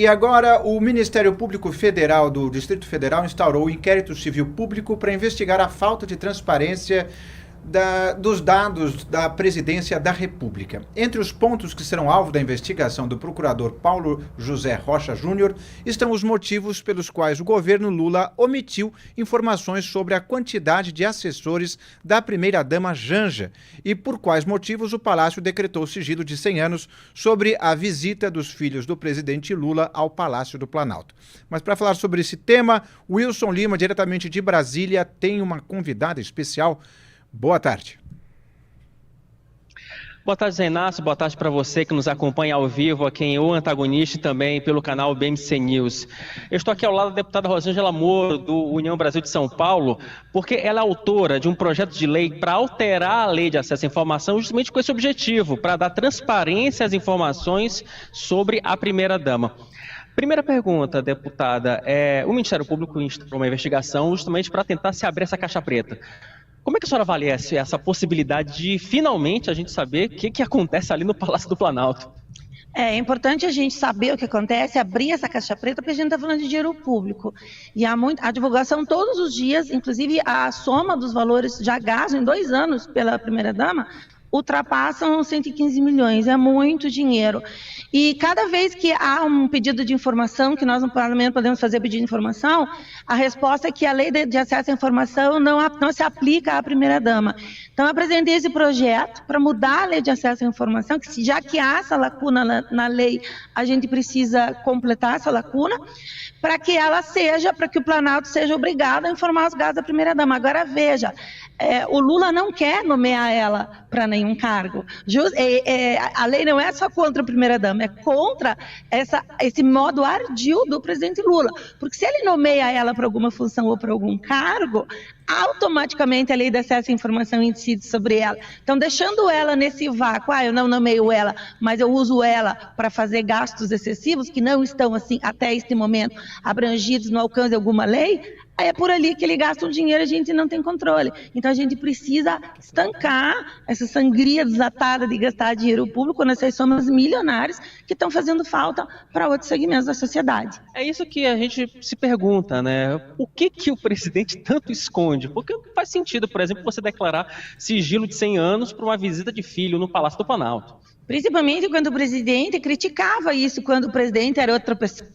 E agora, o Ministério Público Federal do Distrito Federal instaurou o inquérito civil público para investigar a falta de transparência dos dados da Presidência da República. Entre os pontos que serão alvo da investigação do procurador Paulo José Rocha Júnior estão os motivos pelos quais o governo Lula omitiu informações sobre a quantidade de assessores da primeira-dama Janja e por quais motivos o Palácio decretou sigilo de 100 anos sobre a visita dos filhos do presidente Lula ao Palácio do Planalto. Mas para falar sobre esse tema, Wilson Lima, diretamente de Brasília, tem uma convidada especial. Boa tarde. Boa tarde, Zé Inácio. Boa tarde para você que nos acompanha ao vivo aqui em O Antagonista e também pelo canal BMC News. Eu estou aqui ao lado da deputada Rosângela Moro, do União Brasil de São Paulo, porque ela é autora de um projeto de lei para alterar a lei de acesso à informação justamente com esse objetivo, para dar transparência às informações sobre a primeira-dama. Primeira pergunta, deputada, o Ministério Público instaurou uma investigação justamente para tentar se abrir essa caixa preta. Como é que a senhora avalia essa possibilidade de finalmente a gente saber o que acontece ali no Palácio do Planalto? É importante a gente saber o que acontece, abrir essa caixa preta, porque a gente está falando de dinheiro público. E há a divulgação todos os dias, inclusive a soma dos valores já gastos em 2 anos pela primeira-dama, ultrapassam 115 milhões, é muito dinheiro. E cada vez que há um pedido de informação, que nós no Parlamento podemos fazer pedido de informação, a resposta é que a lei de acesso à informação não se aplica à primeira-dama. Então, eu apresentei esse projeto para mudar a lei de acesso à informação, que já que há essa lacuna na lei, a gente precisa completar essa lacuna, para que o Planalto seja obrigado a informar os gastos da primeira-dama. Agora, veja, o Lula não quer nomear ela para nenhum cargo. A lei não é só contra a primeira-dama, é contra esse modo ardil do presidente Lula. Porque se ele nomeia ela para alguma função ou para algum cargo, automaticamente a lei de acesso à informação incide sobre ela. Então, deixando ela nesse vácuo, eu não nomeio ela, mas eu uso ela para fazer gastos excessivos, que não estão, assim, até este momento, abrangidos no alcance de alguma lei, é por ali que ele gasta um dinheiro e a gente não tem controle. Então, a gente precisa estancar essa sangria desatada de gastar dinheiro público nessas somas milionárias que estão fazendo falta para outros segmentos da sociedade. É isso que a gente se pergunta, né? O que o presidente tanto esconde? Porque faz sentido, por exemplo, você declarar sigilo de 100 anos para uma visita de filho no Palácio do Planalto. Principalmente quando o presidente criticava isso, quando o presidente era outra pessoa.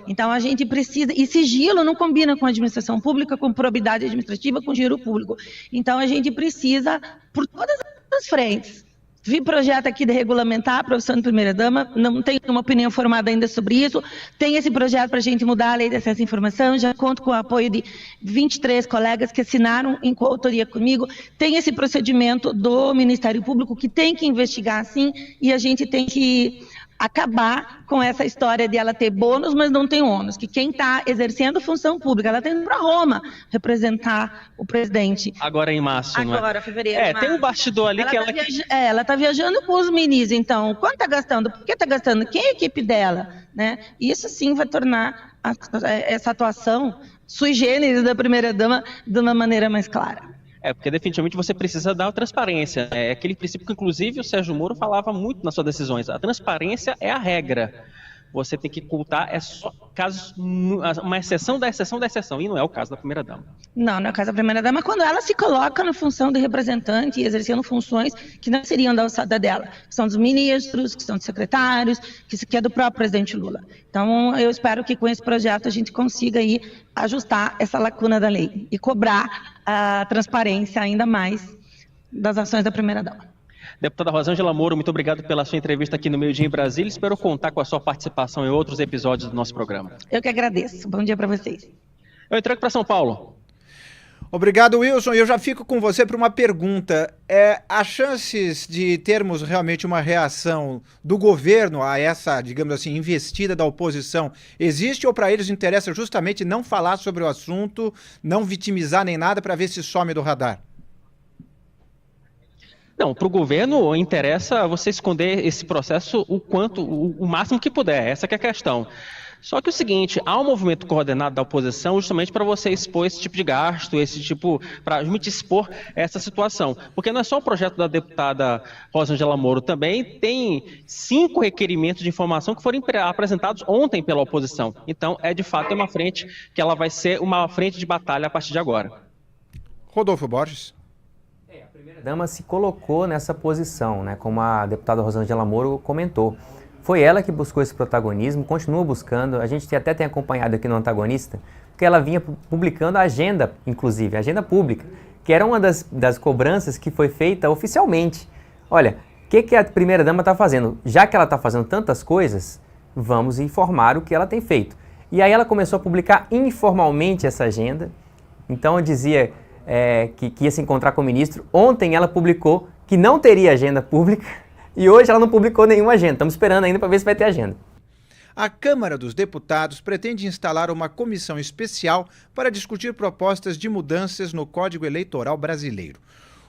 Então, a gente precisa... E sigilo não combina com administração pública, com probidade administrativa, com dinheiro público. Então, a gente precisa, por todas as frentes, vi projeto aqui de regulamentar a profissão de primeira-dama, não tenho uma opinião formada ainda sobre isso, tem esse projeto para a gente mudar a lei de acesso à informação, já conto com o apoio de 23 colegas que assinaram em coautoria comigo, tem esse procedimento do Ministério Público que tem que investigar, sim, e a gente tem que acabar com essa história de ela ter bônus, mas não tem ônus, que quem está exercendo função pública, ela está indo para Roma representar o presidente. Agora em março, não é? Agora, fevereiro. Tem um bastidor ali que ela está viajando com os ministros, então, quanto está gastando? Por que está gastando? Quem é a equipe dela? Né? Isso sim vai tornar essa atuação sui generis da primeira-dama de uma maneira mais clara. Porque definitivamente você precisa dar transparência. É aquele princípio que, inclusive, o Sérgio Moro falava muito nas suas decisões. A transparência é a regra. Você tem que ocultar só casos, uma exceção da exceção da exceção, e não é o caso da primeira-dama. Não é o caso da primeira-dama quando ela se coloca na função de representante e exercendo funções que não seriam da alçada dela, que são dos ministros, que são dos secretários, que é do próprio presidente Lula. Então, eu espero que com esse projeto a gente consiga aí ajustar essa lacuna da lei e cobrar a transparência ainda mais das ações da primeira-dama. Deputada Rosângela Moro, muito obrigado pela sua entrevista aqui no Meio Dia em Brasília. Espero contar com a sua participação em outros episódios do nosso programa. Eu que agradeço. Bom dia para vocês. Eu entrego para São Paulo. Obrigado, Wilson. Eu já fico com você para uma pergunta. As chances de termos realmente uma reação do governo a essa, digamos assim, investida da oposição, existe ou para eles interessa justamente não falar sobre o assunto, não vitimizar nem nada para ver se some do radar? Não, para o governo interessa você esconder esse processo o máximo que puder, essa que é a questão. Só que é o seguinte, há um movimento coordenado da oposição justamente para você expor esse tipo de gasto, para justamente expor essa situação. Porque não é só o projeto da deputada Rosângela Moro, também tem 5 requerimentos de informação que foram apresentados ontem pela oposição. Então, de fato, é uma frente que ela vai ser uma frente de batalha a partir de agora. Rodolfo Borges. A primeira-dama se colocou nessa posição, né, como a deputada Rosângela Moro comentou. Foi ela que buscou esse protagonismo, continua buscando. A gente até tem acompanhado aqui no Antagonista, porque ela vinha publicando a agenda, inclusive, a agenda pública, que era uma das cobranças que foi feita oficialmente. Olha, o que a primeira-dama está fazendo? Já que ela está fazendo tantas coisas, vamos informar o que ela tem feito. E aí ela começou a publicar informalmente essa agenda. Então eu dizia que ia se encontrar com o ministro. Ontem ela publicou que não teria agenda pública. E hoje ela não publicou nenhuma agenda. Estamos esperando ainda para ver se vai ter agenda. A Câmara dos Deputados pretende instalar uma comissão especial para discutir propostas de mudanças no Código Eleitoral brasileiro.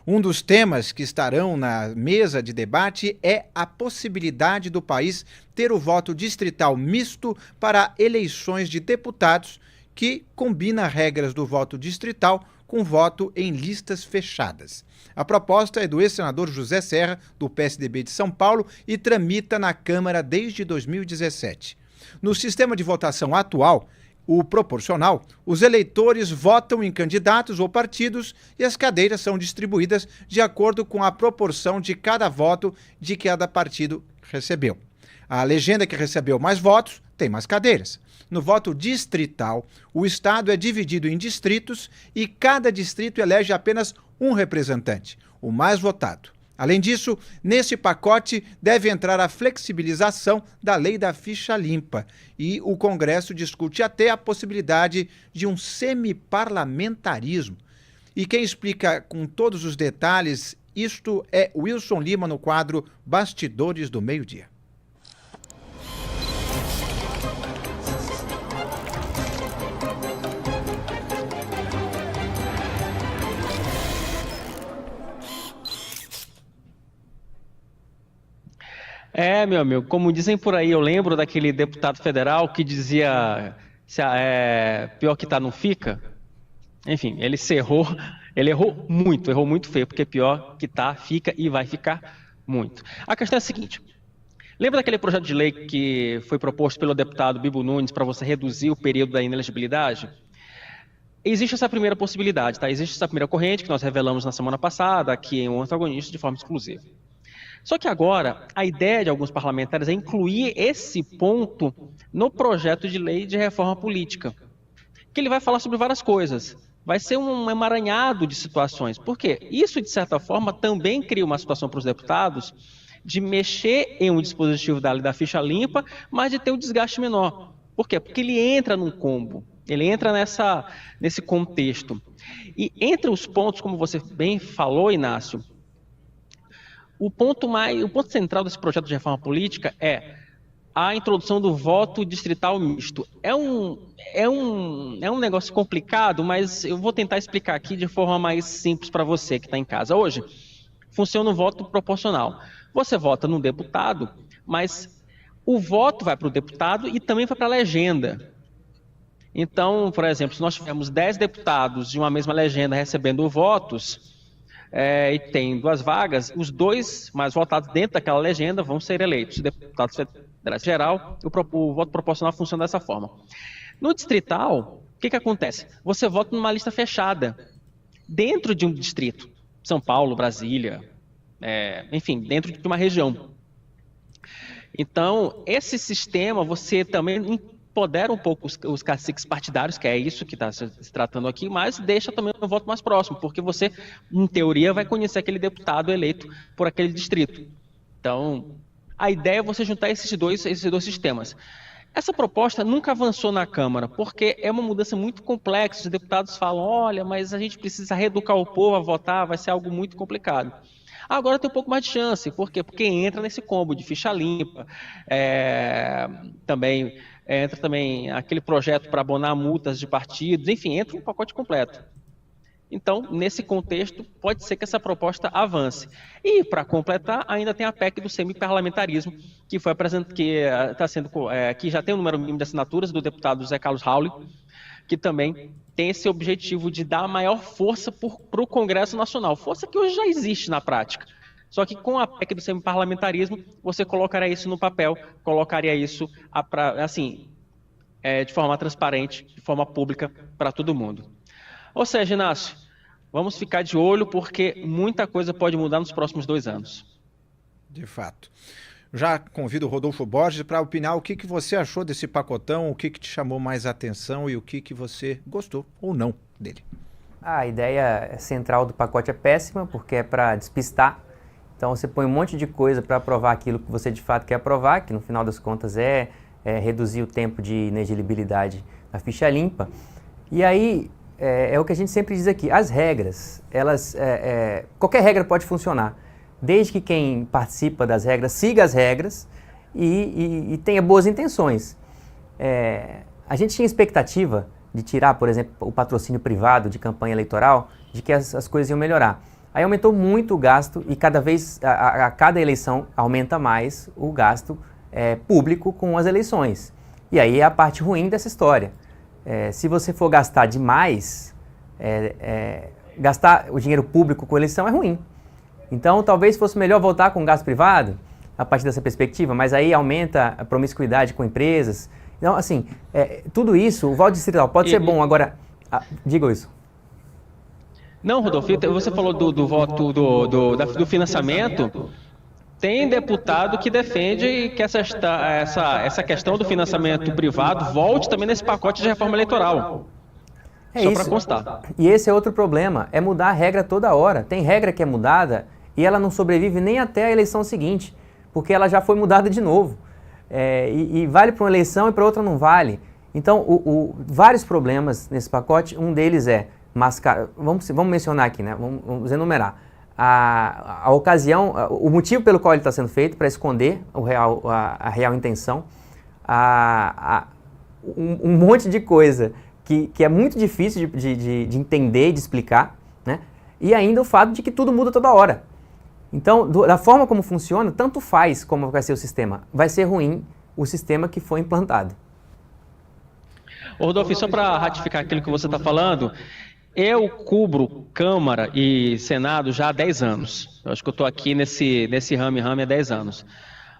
Um dos temas que estarão na mesa de debate é a possibilidade do país ter o voto distrital misto para eleições de deputados, que combina regras do voto distrital com voto em listas fechadas. A proposta é do ex-senador José Serra, do PSDB de São Paulo, e tramita na Câmara desde 2017. No sistema de votação atual, o proporcional, os eleitores votam em candidatos ou partidos e as cadeiras são distribuídas de acordo com a proporção de cada voto de que cada partido recebeu. A legenda que recebeu mais votos tem mais cadeiras. No voto distrital, o Estado é dividido em distritos e cada distrito elege apenas um representante, o mais votado. Além disso, nesse pacote deve entrar a flexibilização da lei da ficha limpa e o Congresso discute até a possibilidade de um semiparlamentarismo. E quem explica com todos os detalhes isto é Wilson Lima no quadro Bastidores do Meio-Dia. Meu amigo, como dizem por aí, eu lembro daquele deputado federal que dizia pior que tá não fica. Enfim, ele errou muito feio, porque pior que tá, fica e vai ficar muito. A questão é a seguinte, lembra daquele projeto de lei que foi proposto pelo deputado Bibo Nunes para você reduzir o período da inelegibilidade? Existe essa primeira possibilidade, tá? Existe essa primeira corrente que nós revelamos na semana passada aqui em Um Antagonista de forma exclusiva. Só que agora, a ideia de alguns parlamentares é incluir esse ponto no projeto de lei de reforma política, que ele vai falar sobre várias coisas. Vai ser um emaranhado de situações. Por quê? Isso, de certa forma, também cria uma situação para os deputados de mexer em um dispositivo da lei da ficha limpa, mas de ter um desgaste menor. Por quê? Porque ele entra num combo, ele entra nesse contexto. E entre os pontos, como você bem falou, Inácio, o ponto central desse projeto de reforma política é a introdução do voto distrital misto. É um negócio complicado, mas eu vou tentar explicar aqui de forma mais simples para você que está em casa. Hoje, funciona o voto proporcional. Você vota no deputado, mas o voto vai para o deputado e também vai para a legenda. Então, por exemplo, se nós tivermos 10 deputados de uma mesma legenda recebendo votos, e tem 2 vagas, os 2 mais votados dentro daquela legenda vão ser eleitos. Deputados federais em geral, o voto proporcional funciona dessa forma. No distrital, o que acontece? Você vota numa lista fechada, dentro de um distrito. São Paulo, Brasília, enfim, dentro de uma região. Então, esse sistema, você também empodera um pouco os caciques partidários, que é isso que está se tratando aqui, mas deixa também o voto mais próximo, porque você, em teoria, vai conhecer aquele deputado eleito por aquele distrito. Então, a ideia é você juntar esses dois sistemas. Essa proposta nunca avançou na Câmara, porque é uma mudança muito complexa. Os deputados falam, olha, mas a gente precisa reeducar o povo a votar, vai ser algo muito complicado. Agora tem um pouco mais de chance, por quê? Porque entra nesse combo de ficha limpa, entra também aquele projeto para abonar multas de partidos, enfim, entra um pacote completo. Então, nesse contexto, pode ser que essa proposta avance. E, para completar, ainda tem a PEC do semiparlamentarismo, que foi que já tem o número mínimo de assinaturas do deputado José Carlos Rauli, que também tem esse objetivo de dar maior força para o Congresso Nacional, força que hoje já existe na prática. Só que com a PEC do semiparlamentarismo, você colocaria isso no papel, colocaria isso assim, de forma transparente, de forma pública para todo mundo. Ou seja, Inácio, vamos ficar de olho porque muita coisa pode mudar nos próximos 2 anos. De fato. Já convido o Rodolfo Borges para opinar o que você achou desse pacotão, o que te chamou mais atenção e o que você gostou ou não dele. A ideia central do pacote é péssima porque é para despistar. Então você põe um monte de coisa para aprovar aquilo que você de fato quer aprovar, que no final das contas é reduzir o tempo de inelegibilidade na ficha limpa. E aí é o que a gente sempre diz aqui, as regras, qualquer regra pode funcionar, desde que quem participa das regras siga as regras e tenha boas intenções. A gente tinha expectativa de tirar, por exemplo, o patrocínio privado de campanha eleitoral, de que as coisas iam melhorar. Aí aumentou muito o gasto e cada vez, a cada eleição, aumenta mais o gasto público com as eleições. E aí é a parte ruim dessa história. Se você for gastar demais, gastar o dinheiro público com eleição é ruim. Então, talvez fosse melhor voltar com o gasto privado, a partir dessa perspectiva, mas aí aumenta a promiscuidade com empresas. Então, assim, tudo isso, o voto distrital pode ser bom, agora, diga isso. Não, Rodolfo, você falou do voto do financiamento. Tem deputado que defende que essa questão do financiamento privado volte também nesse pacote de reforma eleitoral. Só para constar. E esse é outro problema, é mudar a regra toda hora. Tem regra que é mudada e ela não sobrevive nem até a eleição seguinte, porque ela já foi mudada de novo. E vale para uma eleição e para outra não vale. Então, vários problemas nesse pacote, um deles é mascarar. Vamos mencionar aqui, né? Vamos enumerar. A ocasião, o motivo pelo qual ele está sendo feito, para esconder a real intenção, um monte de coisa que é muito difícil de entender e de explicar, né? E ainda o fato de que tudo muda toda hora. Então, da forma como funciona, tanto faz como vai ser o sistema. Vai ser ruim o sistema que foi implantado. Rodolfo, só para ratificar aquilo que você está falando, eu cubro Câmara e Senado já há 10 anos. Eu acho que eu estou aqui nesse rame há 10 anos.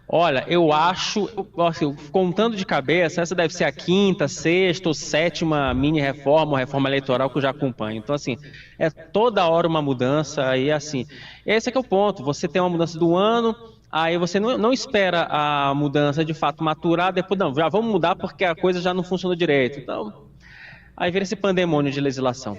Olha, eu acho, assim, contando de cabeça, essa deve ser a 5ª, 6ª ou 7ª mini-reforma ou reforma eleitoral que eu já acompanho. Então, assim, é toda hora uma mudança e, assim, esse é que é o ponto. Você tem uma mudança do ano, aí você não espera a mudança de fato maturar, depois, não, já vamos mudar porque a coisa já não funciona direito. Então, aí vira esse pandemônio de legislação.